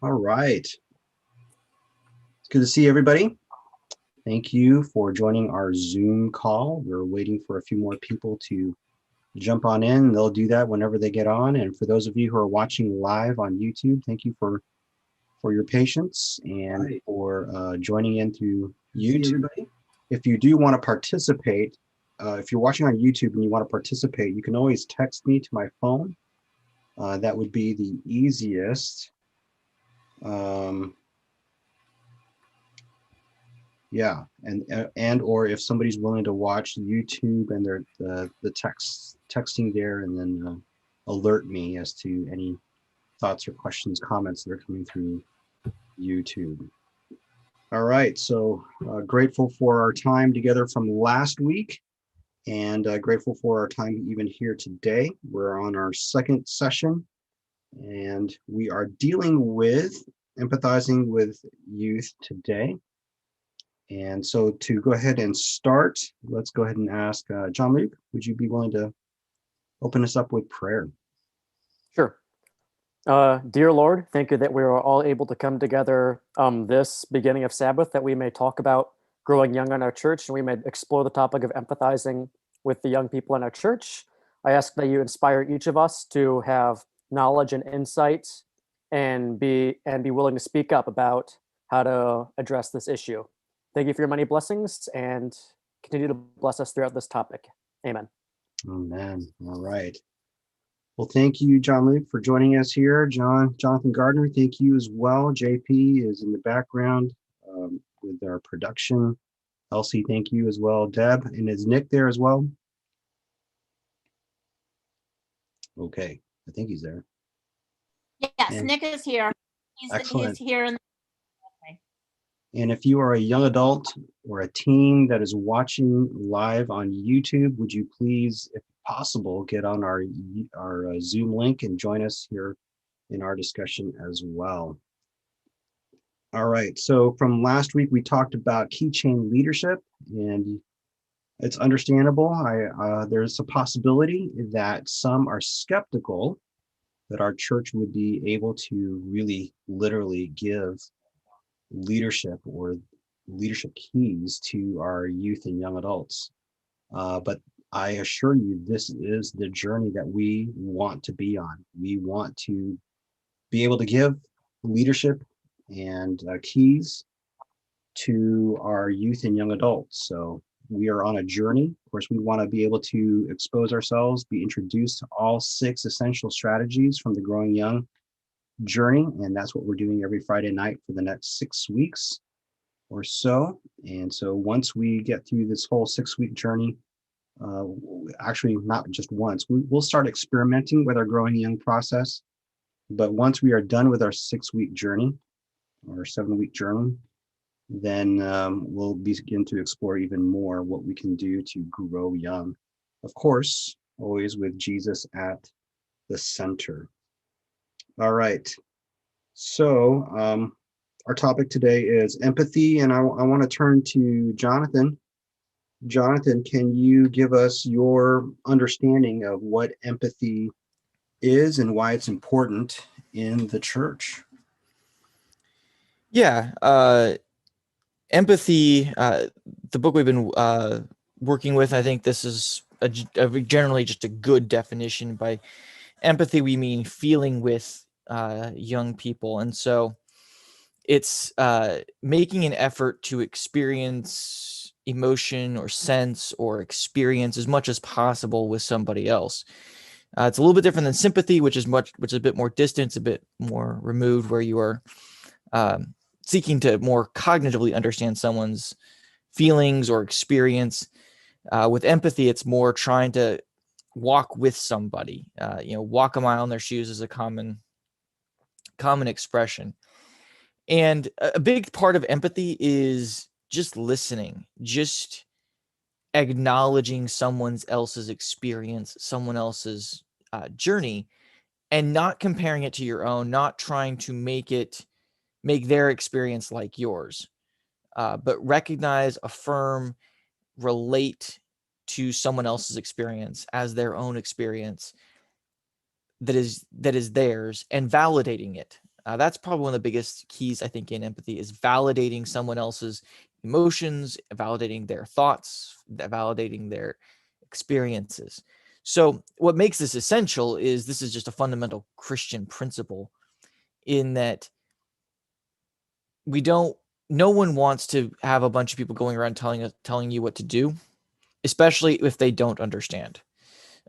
All right. It's good to see everybody. Thank you for joining our Zoom call. We're waiting for a few more people to jump on in. They'll do that whenever they get on. And for those of you who are watching live on YouTube, thank you for your patience and for joining in through YouTube. If you do want to participate, if you're watching on YouTube and you want to participate, you can always text me to my phone. That would be the easiest. Yeah, and or if somebody's willing to watch YouTube and they're the texting there and then alert me as to any thoughts or questions, comments that are coming through YouTube. All right, so grateful for our time together from last week and grateful for our time even here today. We're on our second session and we are dealing with empathizing with youth today. And so to go ahead and start, let's go ahead and ask John Luke, would you be willing to open us up with prayer? Sure. Dear Lord, thank you that we are all able to come together this beginning of Sabbath, that we may talk about growing young in our church and we may explore the topic of empathizing with the young people in our church. I ask that you inspire each of us to have knowledge and insight and be willing to speak up about how to address this issue. Thank you for your many blessings and continue to bless us throughout this topic. Amen. Amen. All right. Well, thank you, John Luke, for joining us here. Jonathan Gardner, thank you as well. JP is in the background with our production. Elsie, thank you as well. Deb, and is Nick there as well? Okay, I think he's there. Yes, and Nick is here. He's here. And if you are a young adult or a teen that is watching live on YouTube, would you please, if possible, get on our Zoom link and join us here in our discussion as well. All right, so from last week, we talked about keychain leadership, and it's understandable. There's a possibility that some are skeptical that our church would be able to really literally give leadership or leadership keys to our youth and young adults. But I assure you, this is the journey that we want to be on. We want to be able to give leadership and keys to our youth and young adults. So we are on a journey. Of course, we want to be able to expose ourselves, be introduced to all 6 essential strategies from the Growing Young journey, and that's what we're doing every Friday night for the next 6 weeks or so. And so once we get through this whole 6-week journey, actually not just once, we'll start experimenting with our Growing Young process. But once we are done with our 6-week journey or 7-week journey, then we'll begin to explore even more what we can do to grow young. Of course, always with Jesus at the center. All right. So our topic today is empathy, and I want to turn to Jonathan. Jonathan, can you give us your understanding of what empathy is and why it's important in the church? Yeah. Empathy, the book we've been working with, I think this is generally just a good definition. By empathy, we mean feeling with young people. And so it's making an effort to experience emotion or sense or experience as much as possible with somebody else. It's a little bit different than sympathy, which is a bit more distant, a bit more removed, where you are seeking to more cognitively understand someone's feelings or experience. With empathy, it's more trying to walk with somebody. Walk a mile in their shoes is a common expression. And a big part of empathy is just listening, just acknowledging someone else's experience, someone else's journey, and not comparing it to your own, not trying to make their experience like yours, but recognize, affirm, relate to someone else's experience as their own experience that is theirs, and validating it. That's probably one of the biggest keys, I think, in empathy, is validating someone else's emotions, validating their thoughts, validating their experiences. So what makes this essential is this is just a fundamental Christian principle, in that no one wants to have a bunch of people going around telling you what to do, especially if they don't understand.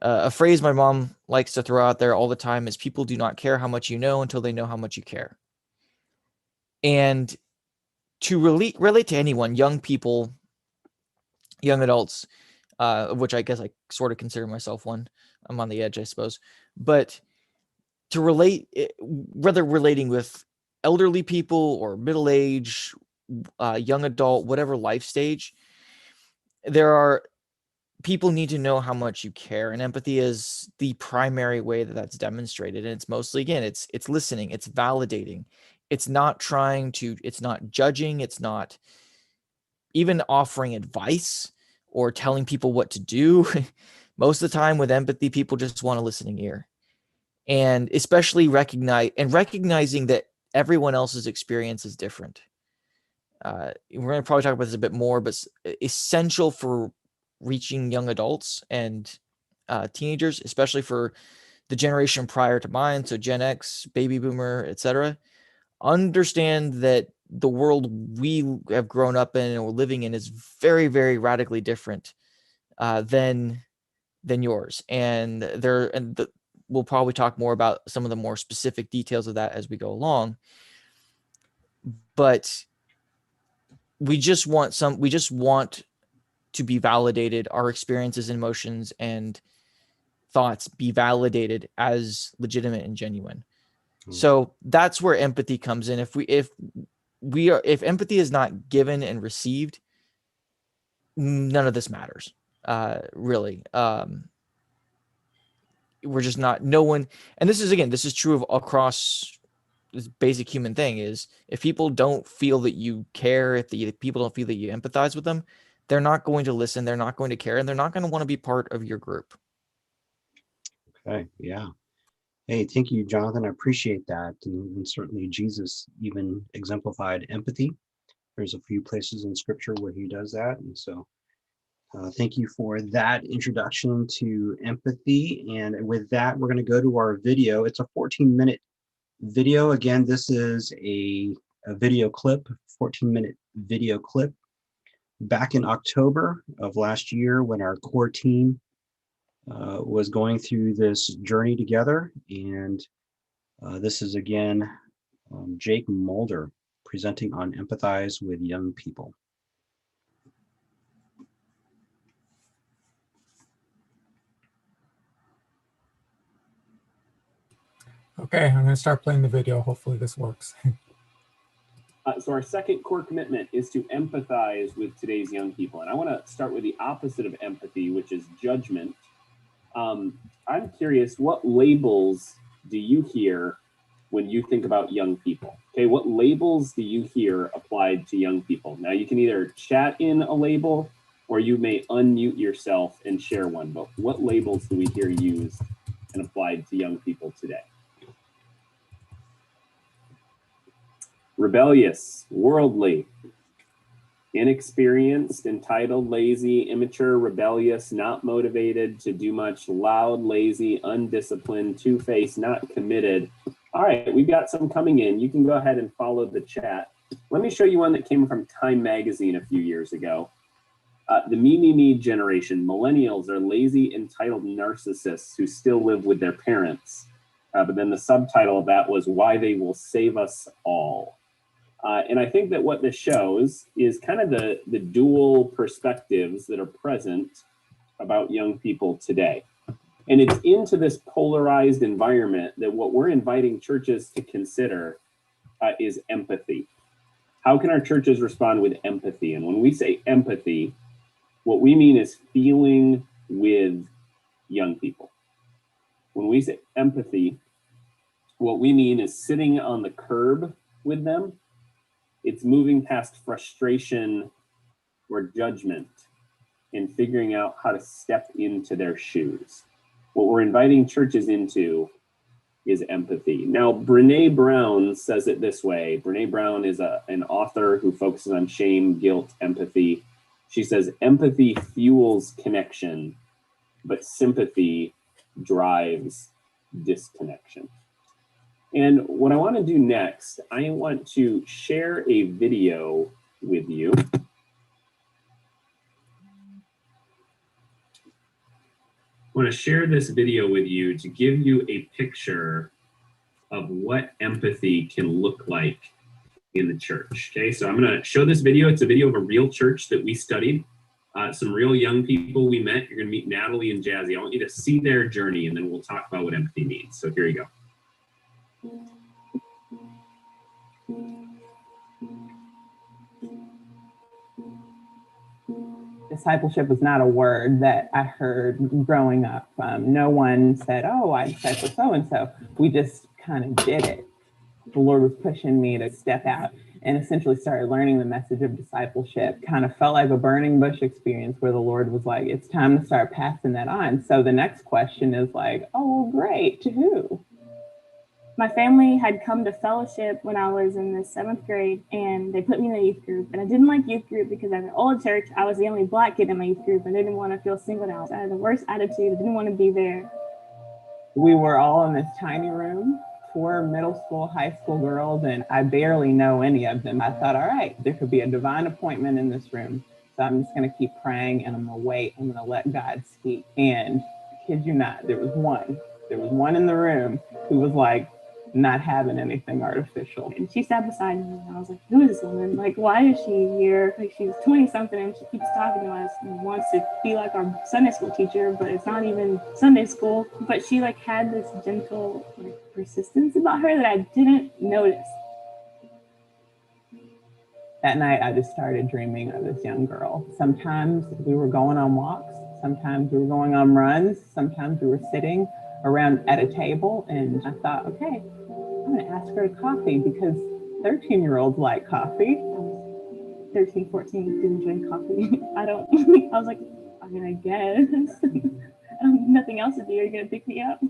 A phrase my mom likes to throw out there all the time is, people do not care how much you know until they know how much you care. And to relate to anyone, young people, young adults, of which I guess I sort of consider myself one. I'm on the edge, I suppose. But to relate, whether relating with elderly people or middle age, young adult, whatever life stage, people need to know how much you care, and empathy is the primary way that that's demonstrated. And it's mostly, again, it's listening, it's validating, it's not judging, it's not even offering advice or telling people what to do. Most of the time with empathy, people just want a listening ear. And especially recognizing that everyone else's experience is different. We're going to probably talk about this a bit more, but essential for reaching young adults and teenagers, especially for the generation prior to mine, so Gen X, baby boomer, etc. Understand that the world we have grown up in and we're living in is very, very radically different than yours. And we'll probably talk more about some of the more specific details of that as we go along. But we just want to be validated, our experiences, emotions, and thoughts be validated as legitimate and genuine. So that's where empathy comes in. If empathy is not given and received, none of this matters, really. We're just not, no one, and this is true of across this basic human thing, is if people don't feel that you care, if people don't feel that you empathize with them, they're not going to listen, they're not going to care, and they're not going to want to be part of your group. Okay, yeah. Hey, thank you, Jonathan. I appreciate that. And certainly Jesus even exemplified empathy. There's a few places in scripture where he does that. And so thank you for that introduction to empathy. And with that, we're going to go to our video. It's a 14-minute video. Again, this is a video clip, 14-minute video clip back in October of last year, when our core team was going through this journey together. And this is again Jake Mulder presenting on Empathize with Young People. Okay, I'm going to start playing the video. Hopefully this works. So our second core commitment is to empathize with today's young people. And I want to start with the opposite of empathy, which is judgment. I'm curious, what labels do you hear when you think about young people? Okay, what labels do you hear applied to young people? Now you can either chat in a label or you may unmute yourself and share one, but what labels do we hear used and applied to young people today? Rebellious, worldly, inexperienced, entitled, lazy, immature, rebellious, not motivated to do much, loud, lazy, undisciplined, two-faced, not committed. All right, we've got some coming in. You can go ahead and follow the chat. Let me show you one that came from Time Magazine a few years ago. The me generation, millennials, are lazy, entitled narcissists who still live with their parents. But then the subtitle of that was Why They Will Save Us All. And I think that what this shows is kind of the dual perspectives that are present about young people today. And it's into this polarized environment that what we're inviting churches to consider is empathy. How can our churches respond with empathy? And when we say empathy, what we mean is feeling with young people. When we say empathy, what we mean is sitting on the curb with them. It's moving past frustration or judgment and figuring out how to step into their shoes. What we're inviting churches into is empathy. Now, Brene Brown says it this way. Brene Brown is an author who focuses on shame, guilt, empathy. She says, empathy fuels connection, but sympathy drives disconnection. And what I want to do next, I want to share a video with you. I want to share this video with you to give you a picture of what empathy can look like in the church. Okay, so I'm going to show this video. It's a video of a real church that we studied. Some real young people we met. You're going to meet Natalie and Jazzy. I want you to see their journey, and then we'll talk about what empathy means. So here you go. Discipleship was not a word that I heard growing up. No one said, oh, I disciple so-and-so. We just kind of did it. The Lord was pushing me to step out and essentially started learning the message of discipleship. Kind of felt like a burning bush experience where the Lord was like, it's time to start passing that on. So the next question is like, oh, well, great, to who? My family had come to fellowship when I was in the 7th grade, and they put me in a youth group. And I didn't like youth group because at an old church, I was the only Black kid in my youth group, and I didn't want to feel singled out. I had the worst attitude. I didn't want to be there. We were all in this tiny room, 4 middle school, high school girls, and I barely know any of them. I thought, all right, there could be a divine appointment in this room. So I'm just going to keep praying, and I'm going to wait. I'm going to let God speak. And I kid you not, there was one in the room who was like, not having anything artificial. And she sat beside me, and I was like, who is this woman? Like, why is she here? Like, she's 20-something, and she keeps talking to us and wants to be like our Sunday school teacher, but it's not even Sunday school. But she like had this gentle persistence about her that I didn't notice. That night, I just started dreaming of this young girl. Sometimes we were going on walks. Sometimes we were going on runs. Sometimes we were sitting around at a table, and I thought, okay, I'm gonna ask her to coffee because 13-year-olds like coffee. 13, 14, didn't drink coffee. I was like, I mean, I guess. Nothing else to do, you're gonna pick me up.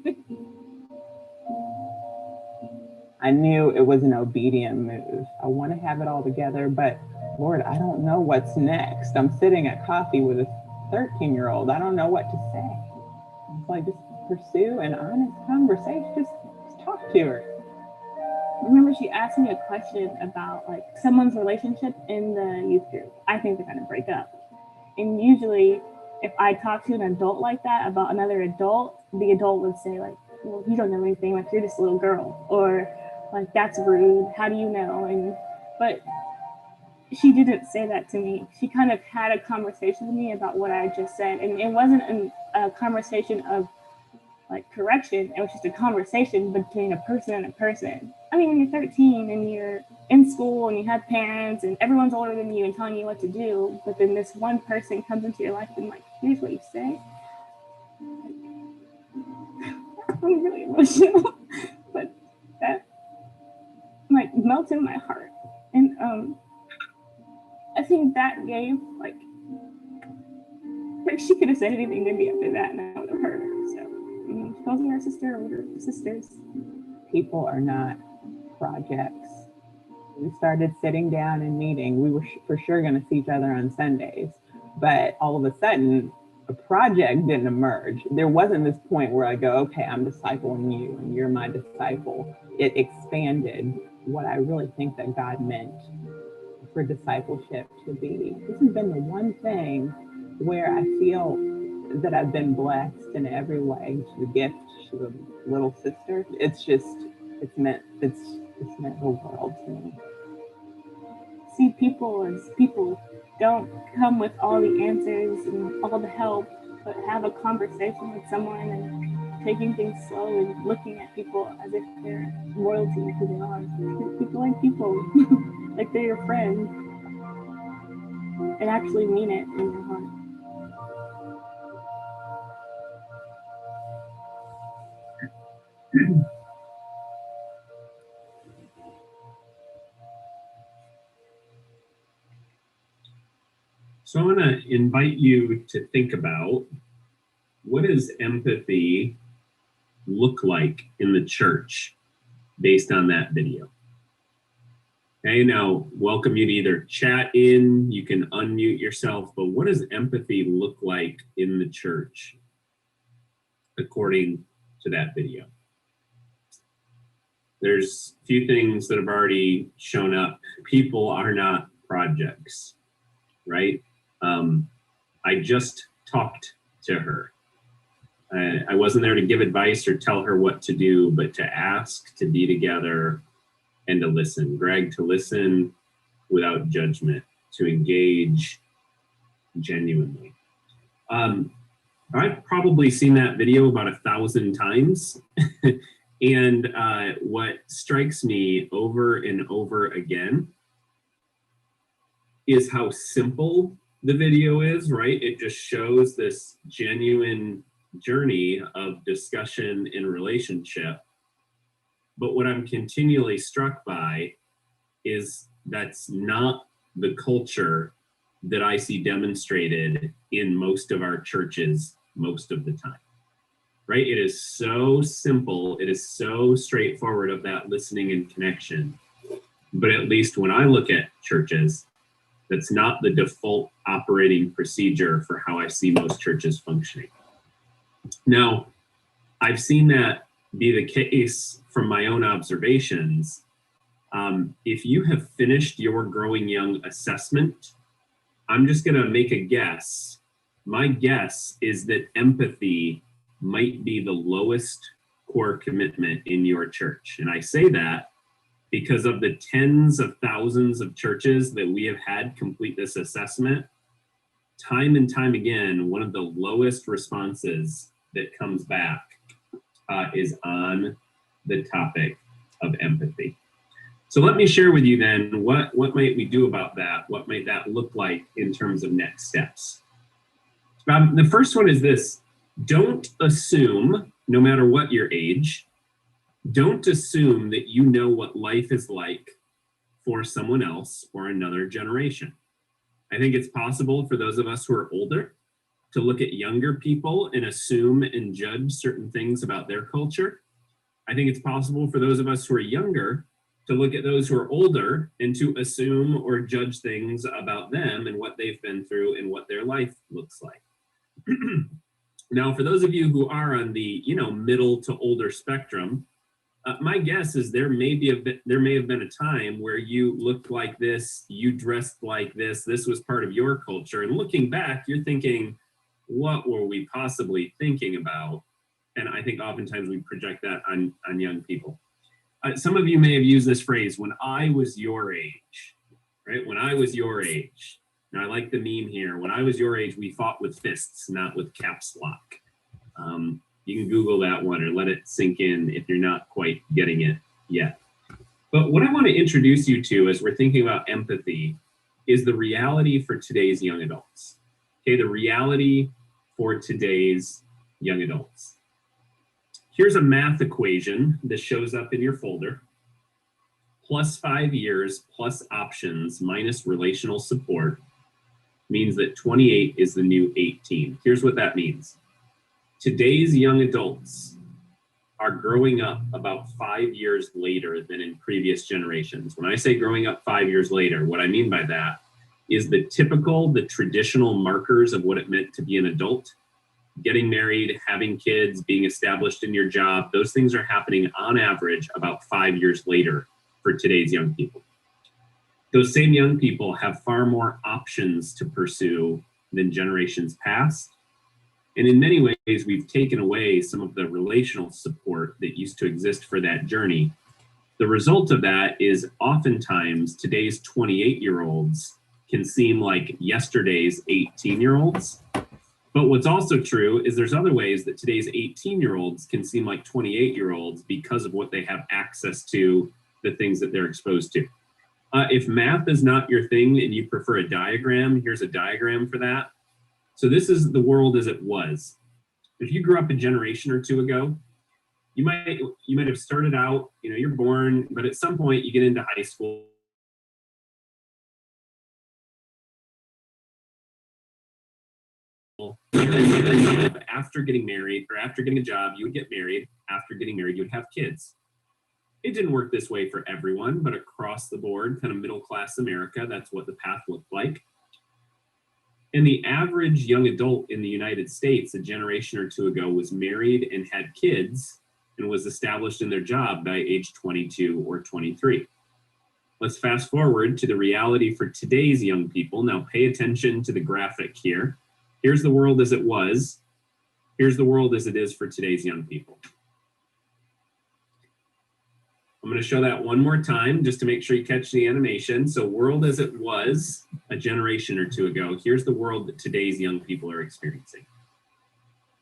I knew it was an obedient move. I want to have it all together, but Lord, I don't know what's next. I'm sitting at coffee with a 13-year-old. I don't know what to say. It's like, just pursue an honest conversation. Just talk to her. I remember she asked me a question about like someone's relationship in the youth group. I think they're gonna break up. And usually if I talk to an adult like that about another adult, the adult would say like, well, you don't know anything, like you're just a little girl, or like that's rude, how do you know? But she didn't say that to me. She kind of had a conversation with me about what I just said, and it wasn't a conversation of like correction. It was just a conversation between a person and a person. I mean, when you're 13 and you're in school and you have parents and everyone's older than you and telling you what to do, but then this one person comes into your life and like, here's what you say. I'm really emotional, but that like melted my heart. And I think that gave like she could have said anything to me after that and I would have hurt her. So she calls me her sister, or her sisters. People are not projects. We started sitting down and meeting. We were for sure going to see each other on Sundays, but all of a sudden, a project didn't emerge. There wasn't this point where I go, okay, I'm discipling you and you're my disciple. It expanded what I really think that God meant for discipleship to be. This has been the one thing where I feel that I've been blessed in every way. The gift, she's a little sister. It's meant the world to me. See people as people. Don't come with all the answers and all the help, but have a conversation with someone and taking things slow and looking at people as if they're royalty, who they are. Treat people like people, like they're your friend, and actually mean it in your heart. So I want to invite you to think about, what does empathy look like in the church based on that video? Okay, now welcome you to either chat in, you can unmute yourself, but what does empathy look like in the church according to that video? There's a few things that have already shown up. People are not projects, right? I just talked to her. I wasn't there to give advice or tell her what to do, but to ask, to be together, and to listen. Greg, to listen without judgment, to engage genuinely. I've probably seen that video about 1,000 times. And what strikes me over and over again is how simple the video is, right? It just shows this genuine journey of discussion and relationship. But what I'm continually struck by is that's not the culture that I see demonstrated in most of our churches most of the time, right? It is so simple. It is so straightforward of that listening and connection. But at least when I look at churches, that's not the default operating procedure for how I see most churches functioning. Now, I've seen that be the case from my own observations. If you have finished your Growing Young assessment, I'm just going to make a guess. My guess is that empathy might be the lowest core commitment in your church. And I say that because of the tens of thousands of churches that we have had complete this assessment, time and time again, one of the lowest responses that comes back is on the topic of empathy. So let me share with you then, what might we do about that? What might that look like in terms of next steps? The first one is this: don't assume, no matter what your age, don't assume that you know what life is like for someone else or another generation. I think it's possible for those of us who are older to look at younger people and assume and judge certain things about their culture. I think it's possible for those of us who are younger to look at those who are older and to assume or judge things about them and what they've been through and what their life looks like. Now, for those of you who are on the middle to older spectrum, my guess is there may have been a time where you looked like this, you dressed like this was part of your culture. And looking back, you're thinking, what were we possibly thinking about? And I think oftentimes we project that on young people. Some of you may have used this phrase, when I was your age, right? When I was your age. Now I like the meme here. When I was your age, we fought with fists, not with caps lock. You can Google that one or let it sink in if you're not quite getting it yet. But what I want to introduce you to as we're thinking about empathy is the reality for today's young adults. Okay, the reality for today's young adults. Here's a math equation that shows up in your folder. Plus 5 years plus options minus relational support means that 28 is the new 18. Here's what that means. Today's young adults are growing up about 5 years later than in previous generations. When I say growing up 5 years later, what I mean by that is the traditional markers of what it meant to be an adult. Getting married, having kids, being established in your job, those things are happening on average about 5 years later for today's young people. Those same young people have far more options to pursue than generations past. And in many ways, we've taken away some of the relational support that used to exist for that journey. The result of that is oftentimes today's 28-year-olds can seem like yesterday's 18-year-olds. But what's also true is there's other ways that today's 18-year-olds can seem like 28-year-olds because of what they have access to, the things that they're exposed to. If math is not your thing and you prefer a diagram, here's a diagram for that. So this is the world as it was. If you grew up a generation or two ago, you might have started out, you're born, but at some point you get into high school. after getting married or after getting a job, you would get married. After getting married, you would have kids. It didn't work this way for everyone, but across the board, kind of middle class America, that's what the path looked like. And the average young adult in the United States a generation or two ago was married and had kids and was established in their job by age 22 or 23. Let's fast forward to the reality for today's young people. Now pay attention to the graphic here. Here's the world as it was. Here's the world as it is for today's young people. I'm going to show that one more time just to make sure you catch the animation. So world as it was a generation or two ago. Here's the world that today's young people are experiencing.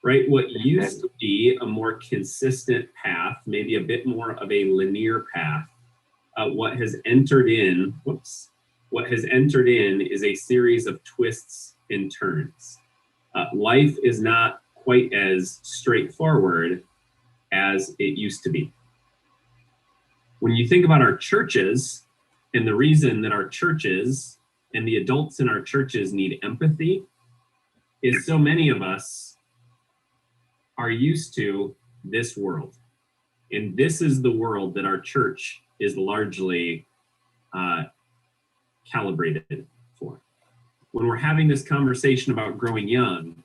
Right? What used to be a more consistent path, maybe a bit more of a linear path, what has entered in is a series of twists and turns. Life is not quite as straightforward as it used to be. When you think about our churches and the reason that our churches and the adults in our churches need empathy is so many of us are used to this world. And this is the world that our church is largely calibrated for. When we're having this conversation about growing young,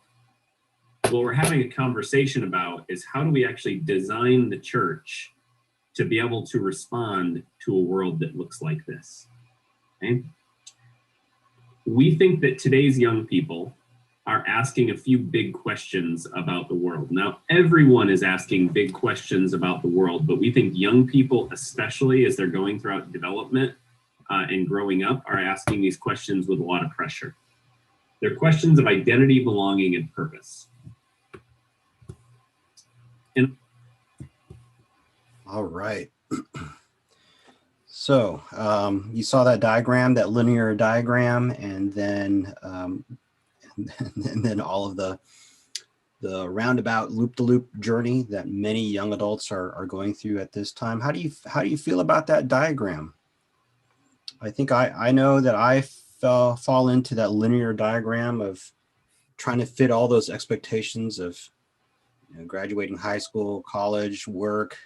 what we're having a conversation about is how do we actually design the church to be able to respond to a world that looks like this, okay? We think that today's young people are asking a few big questions about the world. Now, everyone is asking big questions about the world, but we think young people, especially as they're going throughout development and growing up, are asking these questions with a lot of pressure. They're questions of identity, belonging, and purpose. And all right. So you saw that diagram, that linear diagram, and then all of the roundabout loop-de-loop journey that many young adults are going through at this time. How do you feel about that diagram? I think I know that I fall into that linear diagram of trying to fit all those expectations of graduating high school, college, work,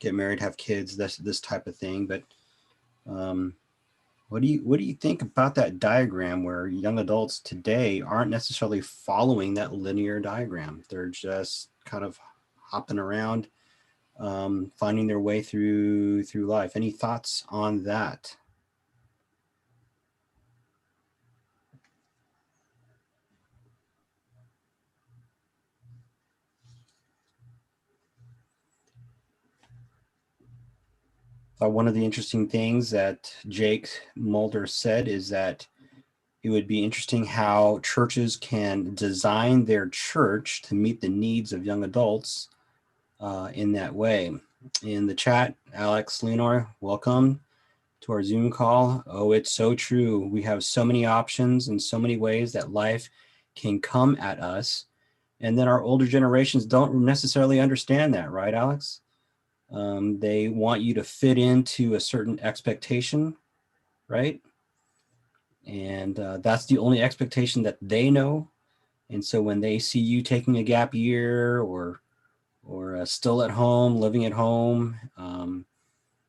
get married, have kids, this type of thing. But what do you think about that diagram where young adults today aren't necessarily following that linear diagram? They're just kind of hopping around, finding their way through life. Any thoughts on that? One of the interesting things that Jake Mulder said is that it would be interesting how churches can design their church to meet the needs of young adults in that way. In the chat, Alex Leonor, welcome to our Zoom call. Oh, it's so true. We have so many options and so many ways that life can come at us. And then our older generations don't necessarily understand that, right, Alex? They want you to fit into a certain expectation, right? And that's the only expectation that they know. And so when they see you taking a gap year or still at home, living at home,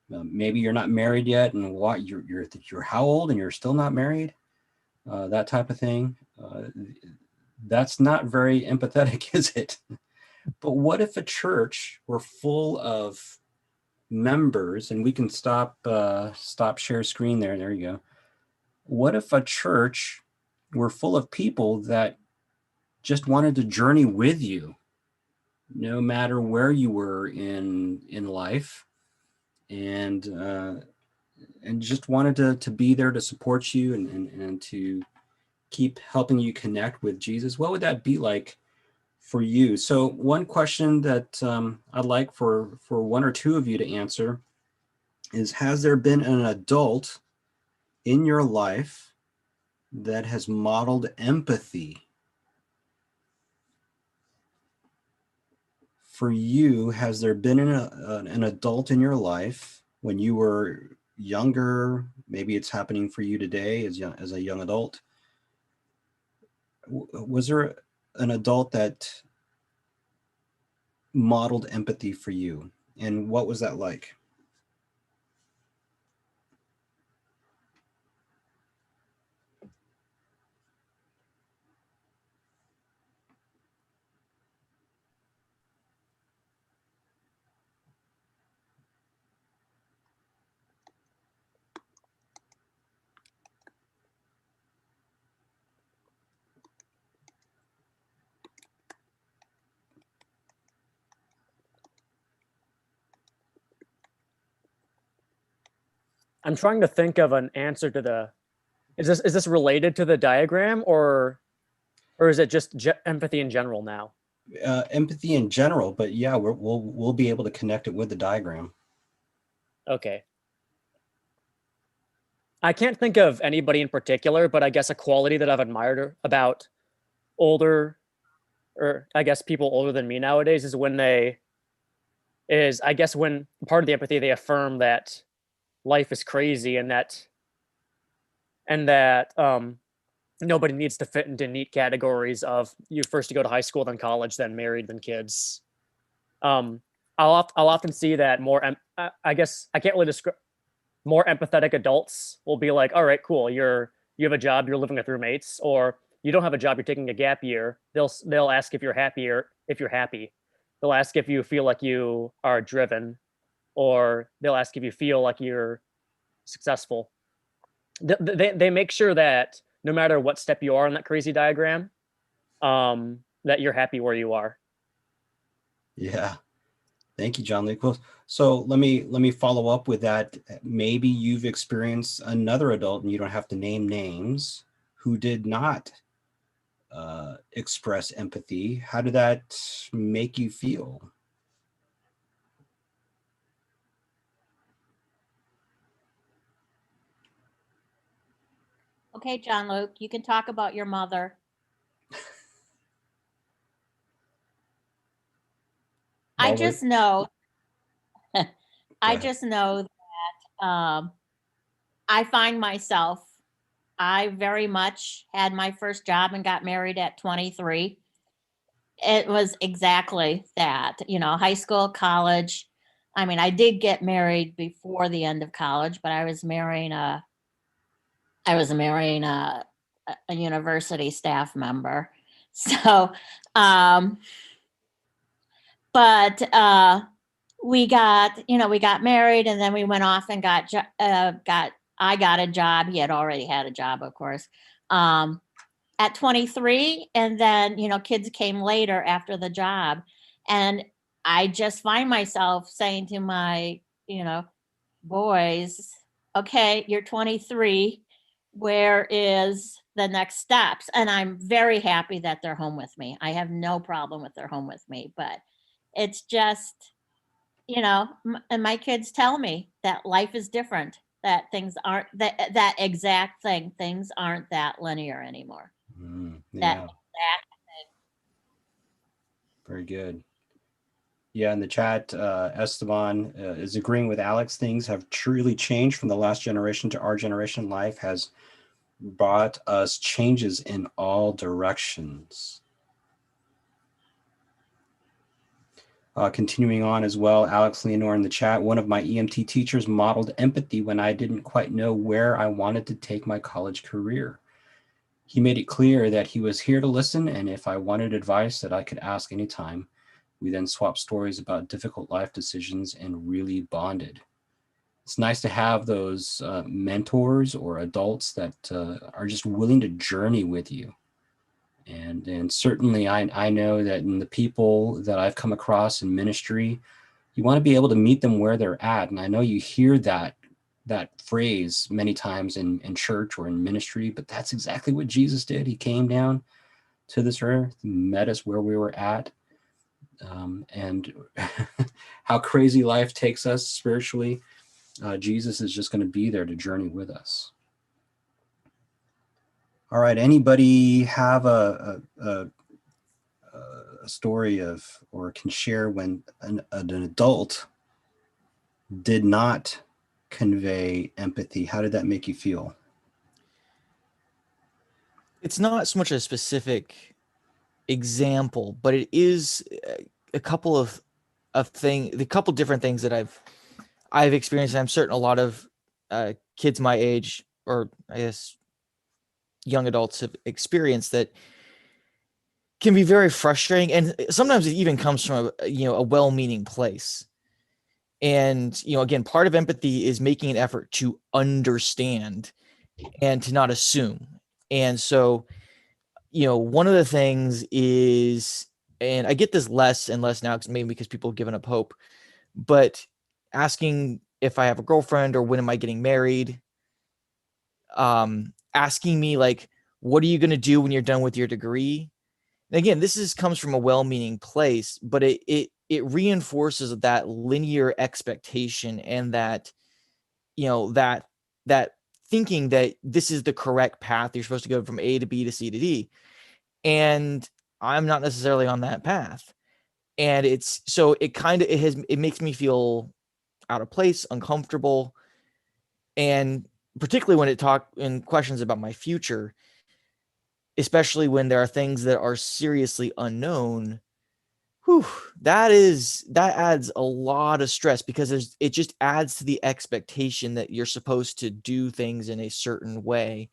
maybe you're not married yet, and what you're how old and you're still not married, that type of thing. That's not very empathetic, is it? But what if a church were full of members, and we can stop share screen there. There you go. What if a church were full of people that just wanted to journey with you, no matter where you were in life, and just wanted to be there to support you and to keep helping you connect with Jesus? What would that be like for you? So one question that I'd like for one or two of you to answer is, has there been an adult in your life that has modeled empathy for you? Has there been an adult in your life when you were younger? Maybe it's happening for you today as a young adult. Was there an adult that modeled empathy for you, and what was that like? I'm trying to think of an answer to the. Is this related to the diagram, or is it just empathy in general now? Empathy in general, but yeah, we'll be able to connect it with the diagram. Okay. I can't think of anybody in particular, but I guess a quality that I've admired about older, or I guess people older than me nowadays, is when I guess when part of the empathy, they affirm that life is crazy and that nobody needs to fit into neat categories of you first to go to high school, then college, then married, then kids. I'll often see that I guess I can't really describe. More empathetic adults will be like, all right, cool, you have a job, you're living with roommates, or you don't have a job, you're taking a gap year. They'll ask if you're happy, or if you're happy. They'll ask if you feel like you are driven, or they'll ask if you feel like you're successful. They make sure that no matter what step you are in that crazy diagram, that you're happy where you are. Yeah. Thank you, John Luke. Well, so let me follow up with that. Maybe you've experienced another adult, and you don't have to name names, who did not express empathy. How did that make you feel? Okay, John Luke, you can talk about your mother. I just know that I find myself, I very much had my first job and got married at 23. It was exactly that, high school, college. I mean, I did get married before the end of college, but I was marrying a university staff member. So, but we got married, and then we went off and I got a job. He had already had a job, of course, at 23. And then, kids came later after the job. And I just find myself saying to my, boys, okay, you're 23. Where is the next steps? And I'm very happy that they're home with me. I have no problem with their home with me, but it's just, and my kids tell me that life is different, that things aren't that exact thing. Things aren't that linear anymore. Yeah. Very good. Yeah, in the chat, Esteban is agreeing with Alex. Things have truly changed from the last generation to our generation. Life has brought us changes in all directions. Continuing on as well, Alex Leonore in the chat, one of my EMT teachers modeled empathy when I didn't quite know where I wanted to take my college career. He made it clear that he was here to listen, and if I wanted advice, that I could ask anytime. We then swapped stories about difficult life decisions and really bonded. It's nice to have those mentors or adults that are just willing to journey with you. And certainly I know that in the people that I've come across in ministry, you want to be able to meet them where they're at. And I know you hear that phrase many times in church or in ministry, but that's exactly what Jesus did. He came down to this earth, met us where we were at. And how crazy life takes us spiritually, Jesus is just going to be there to journey with us. All right, anybody have a story of, or can share when an adult did not convey empathy? How did that make you feel? It's not so much a specific example, but it is a couple of a couple different things that I've experienced. And I'm certain a lot of kids my age, or I guess young adults, have experienced that can be very frustrating. And sometimes it even comes from a well-meaning place. And, again, part of empathy is making an effort to understand and to not assume. And so, one of the things is, and I get this less and less now, maybe because people have given up hope, but asking if I have a girlfriend or when am I getting married, asking me like, what are you going to do when you're done with your degree? And again, comes from a well-meaning place, but it reinforces that linear expectation and that, that thinking that this is the correct path. You're supposed to go from A to B to C to D. And I'm not necessarily on that path. And it makes me feel out of place, uncomfortable. And particularly when it in questions about my future, especially when there are things that are seriously unknown, that adds a lot of stress, because it just adds to the expectation that you're supposed to do things in a certain way.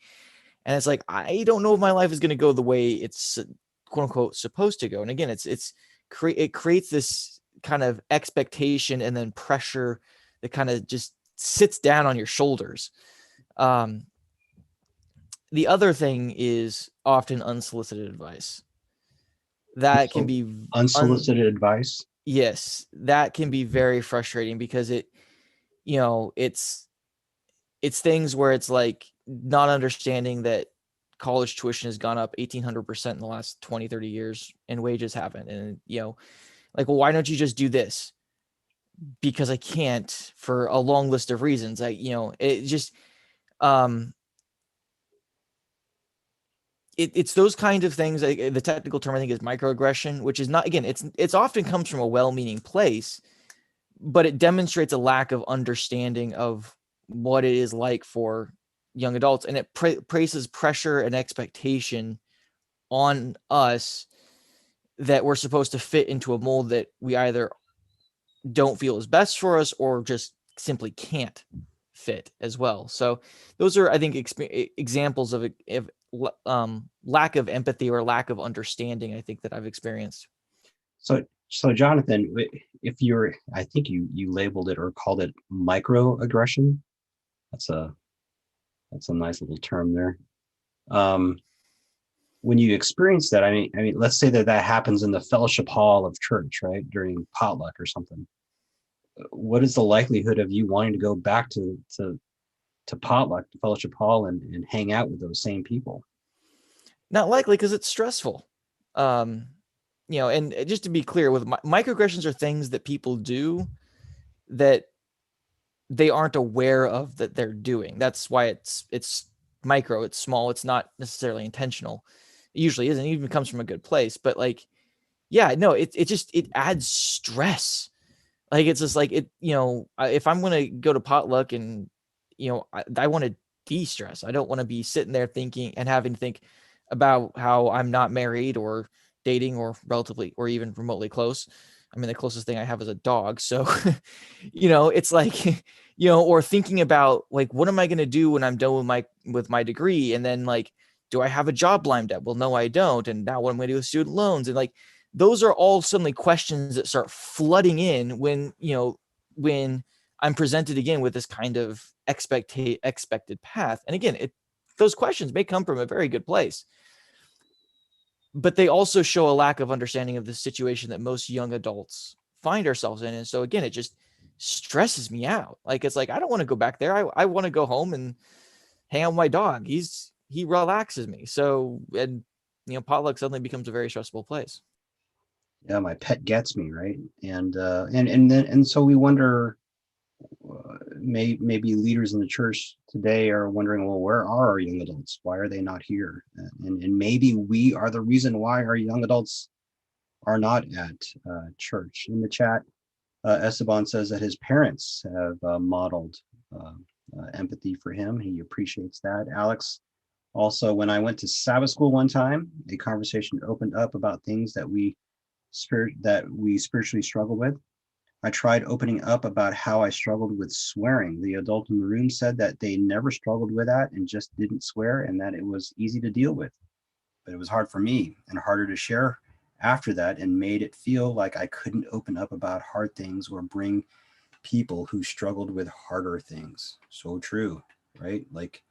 And it's like, I don't know if my life is going to go the way it's quote unquote supposed to go. And again, it creates this kind of expectation and then pressure that kind of just sits down on your shoulders. The other thing is often unsolicited advice. That can be unsolicited advice. Yes, that can be very frustrating, because it's things where it's like not understanding that college tuition has gone up 1,800% in the last 20, 30 years and wages haven't. And, like, well, why don't you just do this? Because I can't, for a long list of reasons. It's those kind of things. The technical term I think is microaggression, which is not, again, it's often comes from a well-meaning place, but it demonstrates a lack of understanding of what it is like for young adults. And it places pressure and expectation on us that we're supposed to fit into a mold that we either don't feel is best for us or just simply can't fit as well. So those are, I think, examples of lack of empathy or lack of understanding, I think, that I've experienced. So Jonathan, I think you labeled it or called it microaggression. That's a nice little term there. When you experience that, I mean, let's say that happens in the fellowship hall of church, right, during potluck or something. What is the likelihood of you wanting to go back to potluck, to fellowship hall, and hang out with those same people? Not likely, because it's stressful. And just to be clear, with microaggressions are things that people do that they aren't aware of that they're doing. That's why it's micro, it's small, it's not necessarily intentional. It usually isn't, it even comes from a good place. But like, yeah, no, it adds stress. Like, it's just like, if I'm going to go to potluck and, I want to de-stress. I don't want to be sitting there thinking and having to think about how I'm not married or dating or relatively or even remotely close. I mean, the closest thing I have is a dog. So, it's like, or thinking about like, what am I going to do when I'm done with my degree? And then like, do I have a job lined up? Well, no, I don't. And now what am I going to do with student loans? And like, those are all suddenly questions that start flooding in when I'm presented again with this kind of expected path. And again, those questions may come from a very good place, but they also show a lack of understanding of the situation that most young adults find ourselves in. And so again, it just stresses me out. Like, it's like, I don't want to go back there. I want to go home and hang out with my dog. He relaxes me. So, and potluck suddenly becomes a very stressful place. Yeah, my pet gets me, right? And so we wonder, maybe leaders in the church today are wondering, well, where are our young adults? Why are they not here? And maybe we are the reason why our young adults are not at church. In the chat, Esteban says that his parents have modeled empathy for him. He appreciates that. Alex Also, when I went to Sabbath school one time, a conversation opened up about things that we spiritually struggle with. I tried opening up about how I struggled with swearing. The adult in the room said that they never struggled with that and just didn't swear, and that it was easy to deal with. But it was hard for me and harder to share after that, and made it feel like I couldn't open up about hard things or bring people who struggled with harder things. So true, right? Like,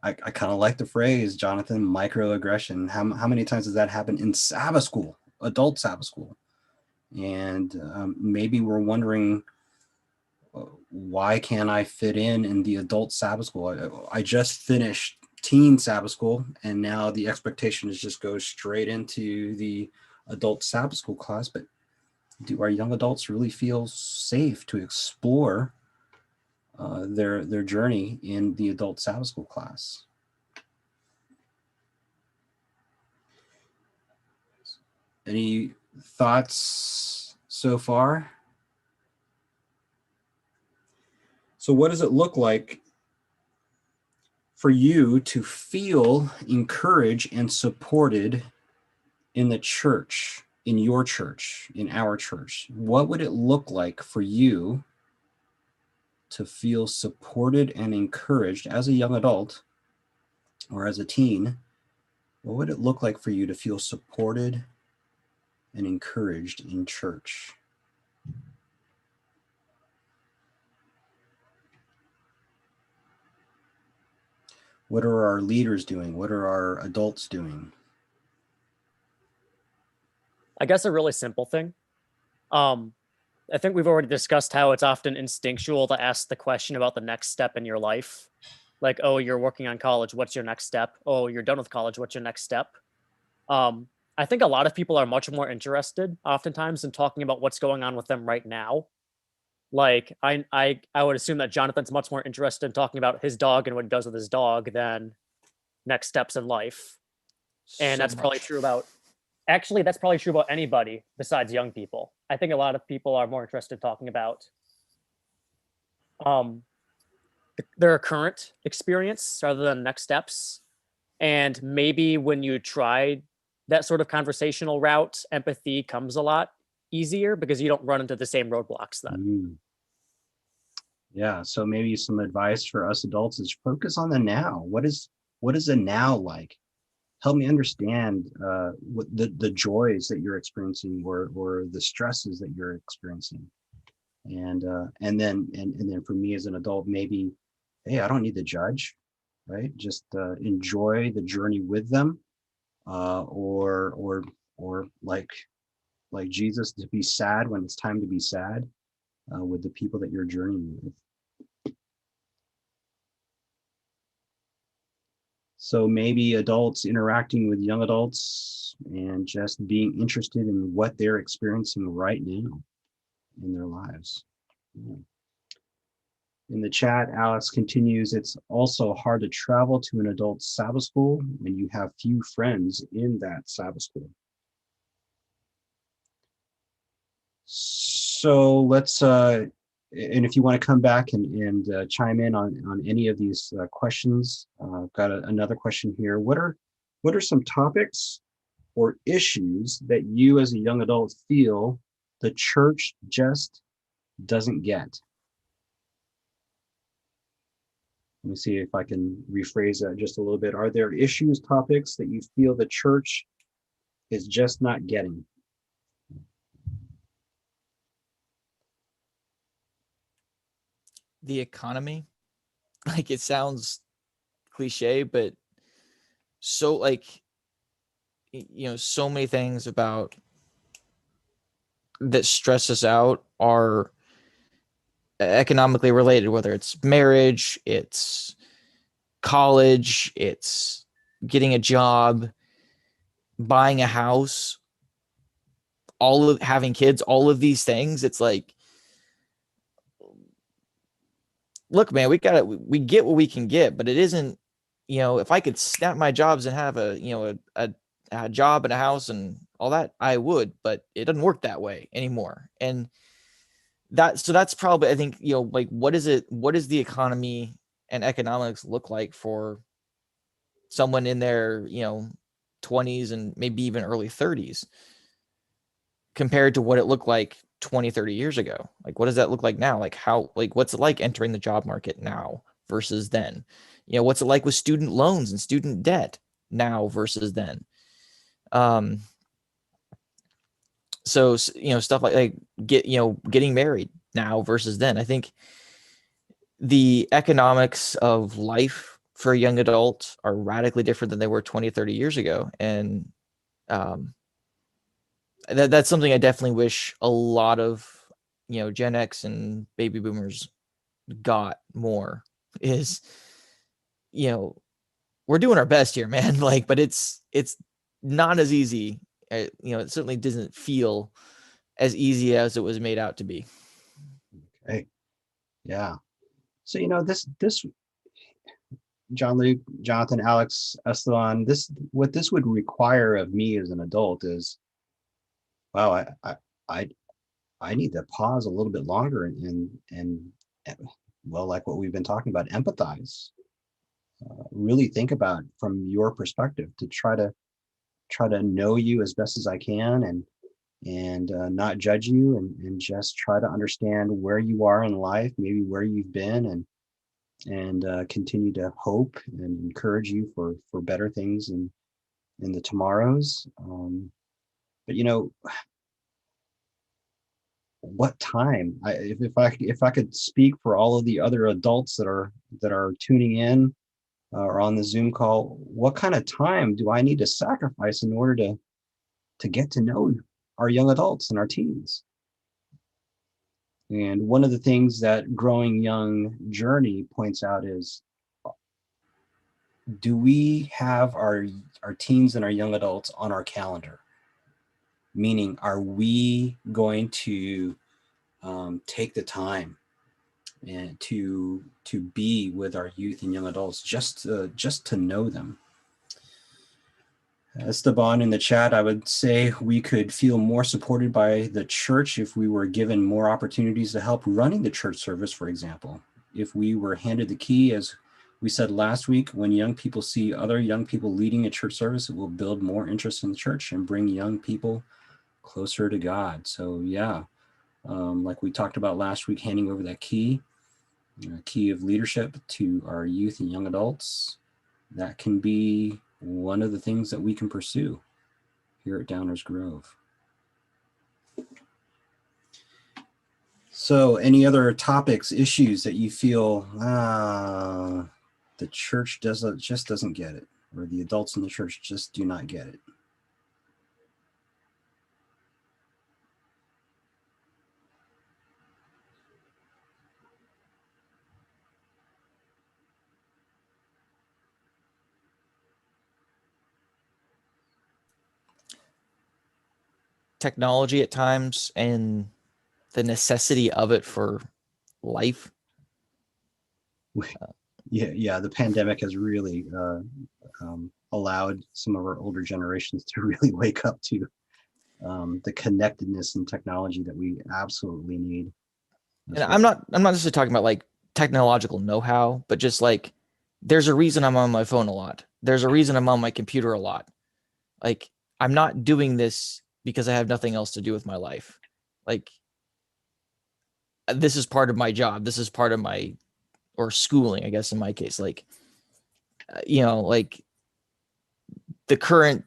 I kind of like the phrase, Jonathan, microaggression. How many times does that happen in Sabbath school, adult Sabbath school? And maybe we're wondering, why can't I fit in the adult Sabbath school? I just finished teen Sabbath school, and now the expectation is just go straight into the adult Sabbath school class. But do our young adults really feel safe to explore their journey in the adult Sabbath school class? Any thoughts so far? So what does it look like for you to feel encouraged and supported in the church, in your church, in our church? What would it look like for you to feel supported and encouraged as a young adult or as a teen? What would it look like for you to feel supported and encouraged in church? What are our leaders doing? What are our adults doing? I guess a really simple thing. I think we've already discussed how it's often instinctual to ask the question about the next step in your life. Like, oh, you're working on college, what's your next step? Oh, you're done with college, what's your next step? I think a lot of people are much more interested oftentimes in talking about what's going on with them right now. Like, I would assume that Jonathan's much more interested in talking about his dog and what he does with his dog than next steps in life. And So that's probably much. true about, actually, that's probably true about anybody besides young people. I think a lot of people are more interested in talking about their current experience rather than next steps. And maybe when you try that sort of conversational route, empathy comes a lot easier because you don't run into the same roadblocks then. Yeah, so maybe some advice for us adults is focus on the now. What is the now like? Help me understand what the joys that you're experiencing, or the stresses that you're experiencing. And then for me as an adult, maybe, hey, I don't need to judge, right? Just enjoy the journey with them, or like Jesus, to be sad when it's time to be sad with the people that you're journeying with. So maybe adults interacting with young adults and just being interested in what they're experiencing right now in their lives. Yeah. In the chat, Alex continues, it's also hard to travel to an adult Sabbath school when you have few friends in that Sabbath school. So let's, and if you want to come back and chime in on any of these questions, I've got another question here. What are some topics or issues that you as a young adult feel the church just doesn't get? Let me see if I can rephrase that just a little bit. Are there issues, topics that you feel the church is just not getting? The economy, like, it sounds cliche, but so, like, so many things about that stress us out are economically related, whether it's marriage, it's college, it's getting a job, buying a house, all of having kids, all of these things. It's like, look, man, we get what we can get, but it isn't, if I could snap my jobs and have a job and a house and all that, I would, but it doesn't work that way anymore. And that's probably, I think, like, what does the economy and economics look like for someone in their 20s and maybe even early 30s compared to what it looked like 20, 30 years ago. Like, what does that look like now? Like, what's it like entering the job market now versus then? What's it like with student loans and student debt now versus then? So, stuff like getting married now versus then. I think the economics of life for a young adult are radically different than they were 20, 30 years ago. And that's something I definitely wish a lot of, Gen X and baby boomers got more is, we're doing our best here, man. Like, but it's not as easy. It certainly doesn't feel as easy as it was made out to be. Okay. Yeah. So, this John Luke, Jonathan, Alex, Esteban, what this would require of me as an adult is, wow, I need to pause a little bit longer and well, like what we've been talking about, empathize, really think about from your perspective to try to know you as best as I can and not judge you and just try to understand where you are in life, maybe where you've been, and continue to hope and encourage you for better things in the tomorrows. But what time? If I could speak for all of the other adults that are tuning in or on the Zoom call, what kind of time do I need to sacrifice in order to get to know our young adults and our teens? And one of the things that Growing Young Journey points out is, do we have our teens and our young adults on our calendar? Meaning, are we going to take the time and to be with our youth and young adults just to know them? Esteban in the chat, I would say we could feel more supported by the church if we were given more opportunities to help running the church service, for example. If we were handed the key, as we said last week, when young people see other young people leading a church service, it will build more interest in the church and bring young people closer to God. So yeah, like we talked about last week, handing over that key of leadership to our youth and young adults, that can be one of the things that we can pursue here at Downers Grove. So any other topics, issues that you feel the church just doesn't get it, or the adults in the church just do not get it? Technology at times and the necessity of it for life. Yeah, the pandemic has really allowed some of our older generations to really wake up to the connectedness and technology that we absolutely need. And I'm not necessarily talking about like technological know-how, but just like there's a reason I'm on my phone a lot. There's a reason I'm on my computer a lot. Like, I'm not doing this because I have nothing else to do with my life. Like, this is part of my job. This is part of my, or schooling, I guess, in my case. Like, like the current,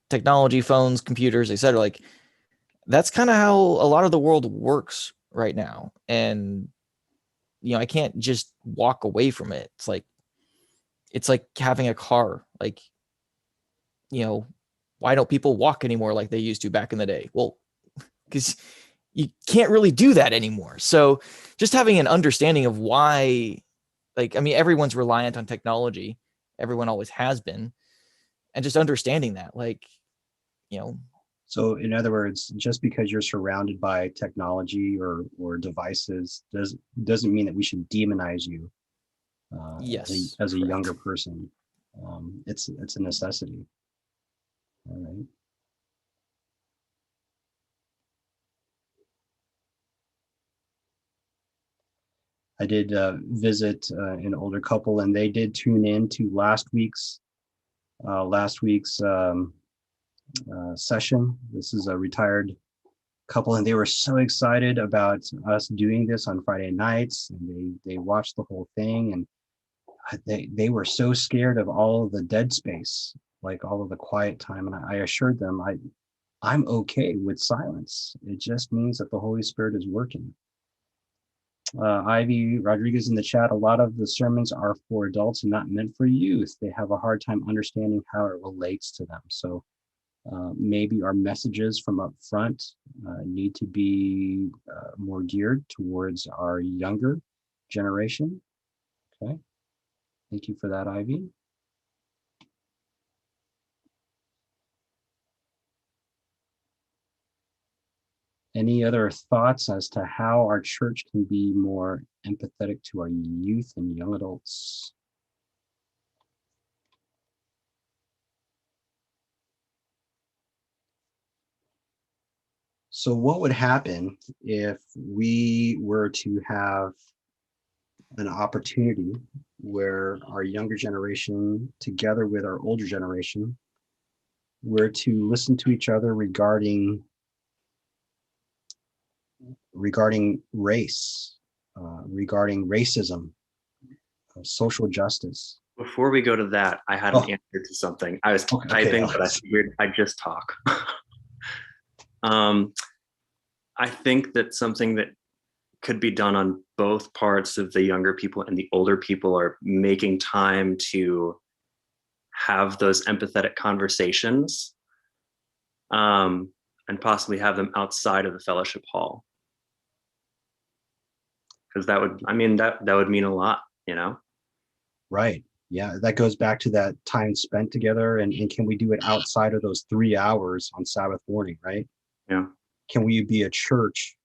technology, phones, computers, etc. Like, that's kind of how a lot of the world works right now. And, I can't just walk away from it. It's like having a car. Like, why don't people walk anymore like they used to back in the day? Well, because you can't really do that anymore. So just having an understanding of why, everyone's reliant on technology. Everyone always has been. And just understanding that, So in other words, just because you're surrounded by technology or devices doesn't mean that we should demonize you yes, as a correct. younger person. It's a necessity. All right. I did visit an older couple, and they did tune in to last week's session. This is a retired couple, and they were so excited about us doing this on Friday nights, and they watched the whole thing, and they were so scared of all of the dead space, like all of the quiet time. And I assured them I'm okay with silence. It just means that the Holy Spirit is working. Ivy Rodriguez in the chat, a lot of the sermons are for adults and not meant for youth. They have a hard time understanding how it relates to them. So maybe our messages from up front need to be more geared towards our younger generation. Okay, thank you for that, Ivy. Any other thoughts as to how our church can be more empathetic to our youth and young adults? So what would happen if we were to have an opportunity where our younger generation, together with our older generation, were to listen to each other regarding race, regarding racism, social justice? Before we go to that, I had an answer to something. I was typing, but I figured I'd just talk. I think that something that could be done on both parts of the younger people and the older people are making time to have those empathetic conversations, and possibly have them outside of the fellowship hall. Because that would mean a lot, you know? Right. Yeah, that goes back to that time spent together, and can we do it outside of those 3 hours on Sabbath morning, right? Yeah. Can we be a church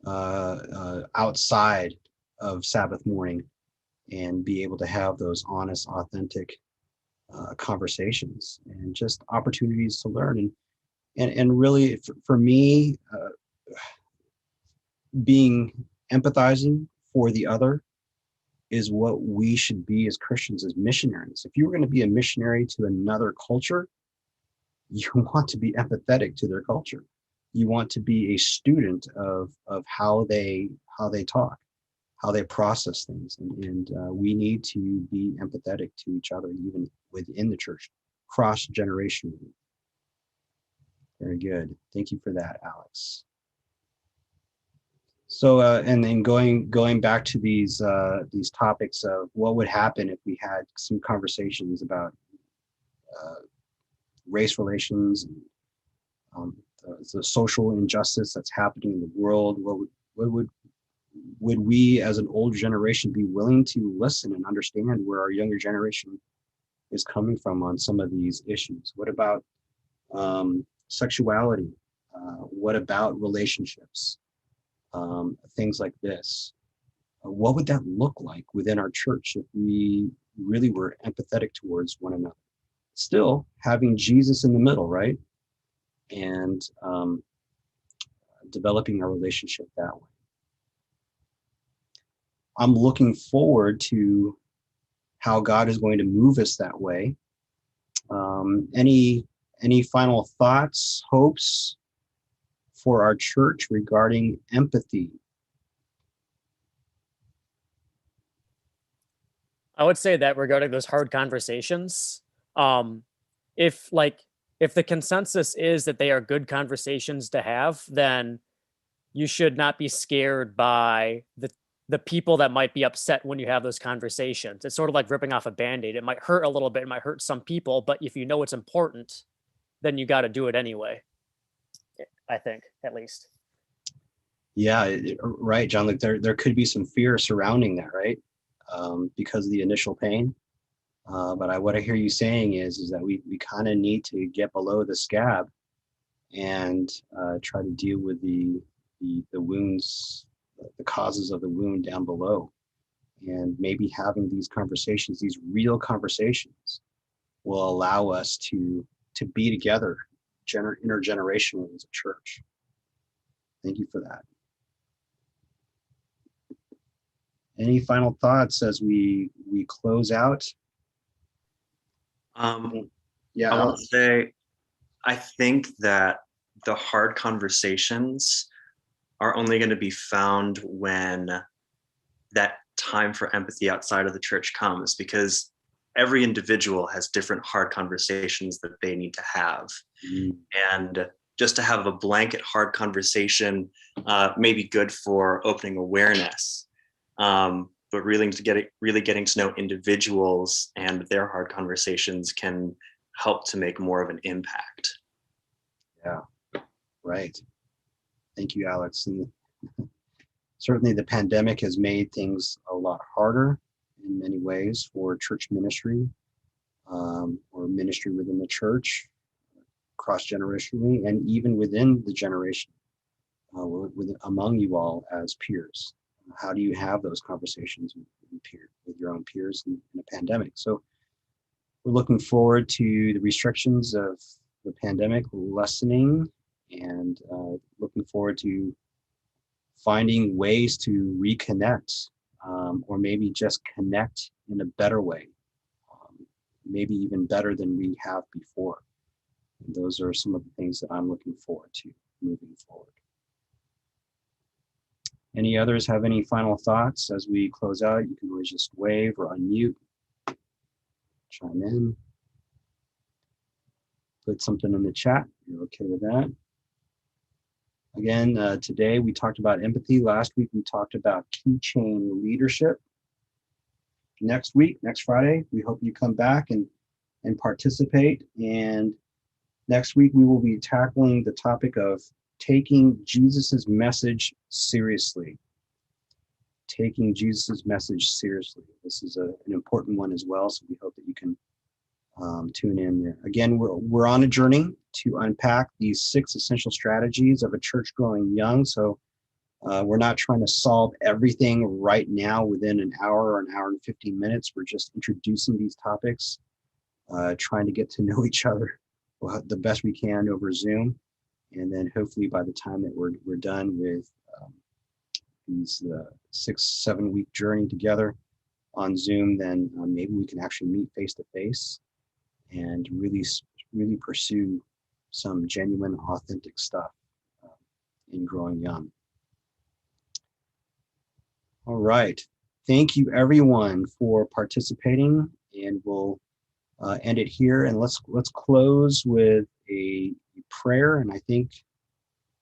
outside of Sabbath morning and be able to have those honest, authentic conversations and just opportunities to learn? And really, for me, being empathizing for the other is what we should be as Christians, as missionaries. If you were going to be a missionary to another culture, you want to be empathetic to their culture. You want to be a student of how they talk, how they process things, and we need to be empathetic to each other, even within the church, cross-generationally. Very good. Thank you for that, Alex. So, and then going back to these topics of what would happen if we had some conversations about race relations, and the social injustice that's happening in the world. What would we, as an older generation, be willing to listen and understand where our younger generation is coming from on some of these issues? What about sexuality? What about relationships? Things like this. What would that look like within our church if we really were empathetic towards one another? Still having Jesus in the middle, right? And developing a relationship that way. I'm looking forward to how God is going to move us that way. Any final thoughts, hopes for our church regarding empathy? I would say that regarding those hard conversations, if the consensus is that they are good conversations to have, then you should not be scared by the people that might be upset when you have those conversations. It's sort of like ripping off a Band-Aid. It might hurt a little bit, it might hurt some people, but if you know it's important, then you got to do it anyway. I think, at least. Yeah, right, John. Like there could be some fear surrounding that, right? Because of the initial pain. But what I hear you saying is that we kind of need to get below the scab and try to deal with the wounds, the causes of the wound down below. And maybe having these conversations, these real conversations, will allow us to be together intergenerationally as a church. Thank you for that. Any final thoughts as we close out? Yeah, I will Alex. say, I think that the hard conversations are only going to be found when that time for empathy outside of the church comes, because every individual has different hard conversations that they need to have. And just to have a blanket hard conversation may be good for opening awareness, but really getting to know individuals and their hard conversations can help to make more of an impact. Yeah, right. Thank you, Alex. And certainly the pandemic has made things a lot harder in many ways for church ministry, or ministry within the church, cross-generationally, and even within the generation, among you all as peers. How do you have those conversations with your own peers in a pandemic? So we're looking forward to the restrictions of the pandemic lessening, and looking forward to finding ways to reconnect, or maybe just connect in a better way, maybe even better than we have before. And those are some of the things that I'm looking forward to moving forward. Any others have any final thoughts as we close out? You can always just wave or unmute, chime in, put something in the chat. You're okay with that? Again, today we talked about empathy. Last week we talked about keychain leadership. Next week, next Friday, we hope you come back and participate. And next week we will be tackling the topic of taking Jesus's message seriously. Taking Jesus's message seriously. This is an important one as well, so we hope that you can tune in there. Again, we're on a journey to unpack these 6 essential strategies of a church growing young. So we're not trying to solve everything right now within an hour or an hour and 15 minutes. We're just introducing these topics, trying to get to know each other the best we can over Zoom. And then hopefully by the time that we're done with these 6-7 week journey together on Zoom, then maybe we can actually meet face to face and really pursue some genuine, authentic stuff in growing young. All right. Thank you everyone for participating, and we'll end it here. And let's close with a prayer. And I think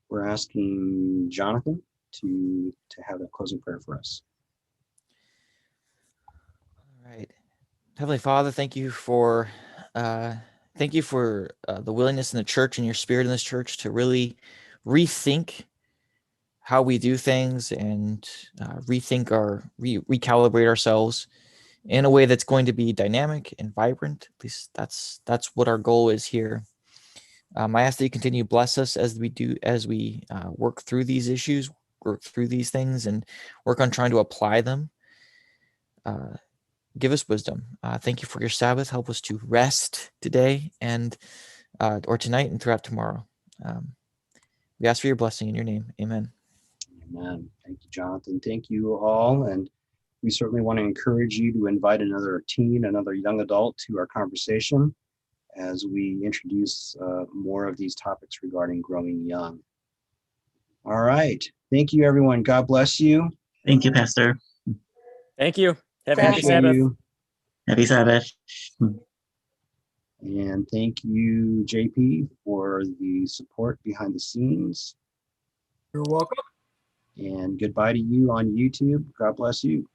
we're asking Jonathan to have that closing prayer for us. All right. Heavenly Father, thank you for the willingness in the church and your spirit in this church to really rethink how we do things and recalibrate ourselves in a way that's going to be dynamic and vibrant. At least that's what our goal is here. I ask that you continue to bless us as we work through these issues, work through these things, and work on trying to apply them. Give us wisdom. Thank you for your Sabbath. Help us to rest today and or tonight and throughout tomorrow. We ask for your blessing in your name. Amen. Amen. Thank you, Jonathan. Thank you all. And we certainly want to encourage you to invite another teen, another young adult to our conversation as we introduce more of these topics regarding growing young. All right. Thank you, everyone. God bless you. Thank you, Pastor. Thank you. Have a happy Appreciate Sabbath. you. Happy Sabbath. And thank you, JP, for the support behind the scenes. You're welcome. And goodbye to you on YouTube. God bless you.